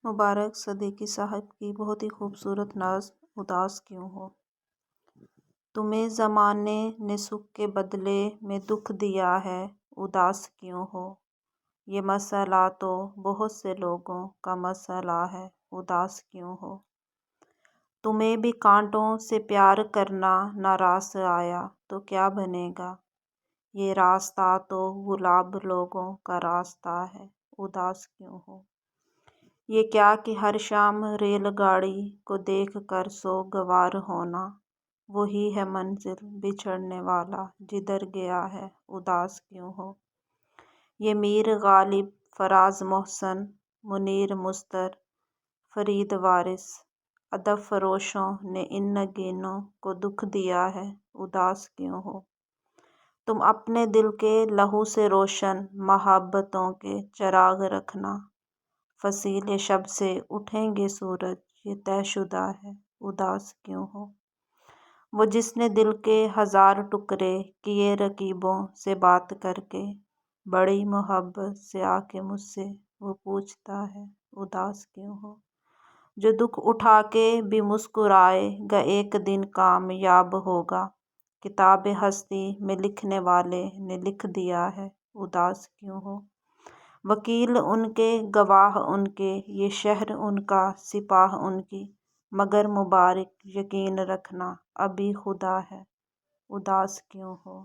مبارک صدیقی صاحب کی بہت ہی خوبصورت نظم اداس کیوں ہو۔ تمہیں زمانے نے سکھ کے بدلے میں دکھ دیا ہے، اداس کیوں ہو۔ یہ مسئلہ تو بہت سے لوگوں کا مسئلہ ہے، اداس کیوں ہو۔ تمہیں بھی کانٹوں سے پیار کرنا نہ راس آیا تو کیا بنے گا۔ یہ راستہ تو گلاب لوگوں کا راستہ ہے، اداس کیوں ہو۔ یہ کیا کہ ہر شام ریل گاڑی کو دیکھ کر سوگوار ہونا، وہی ہے منزل بچھڑنے والا جدھر گیا ہے، اداس کیوں ہو۔ یہ میر غالب، فراز محسن، منیر مستر، فرید وارث، ادب فروشوں نے ان نگینوں کو دکھ دیا ہے، اداس کیوں ہو۔ تم اپنے دل کے لہو سے روشن محبتوں کے چراغ رکھنا، فصیل شب سے اٹھیں گے سورج یہ طے شدہ ہے، اداس کیوں ہو۔ وہ جس نے دل کے ہزار ٹکڑے کیے رقیبوں سے بات کر کے، بڑی محبت سے آ کے مجھ سے وہ پوچھتا ہے، اداس کیوں ہو۔ جو دکھ اٹھا کے بھی مسکرائے گا ایک دن کامیاب ہوگا، کتاب ہستی میں لکھنے والے نے لکھ دیا ہے، اداس کیوں ہو۔ وکیل ان کے، گواہ ان کے، یہ شہر ان کا، سپاہ ان کی، مگر مبارک یقین رکھنا ابھی خدا ہے، اداس کیوں ہو۔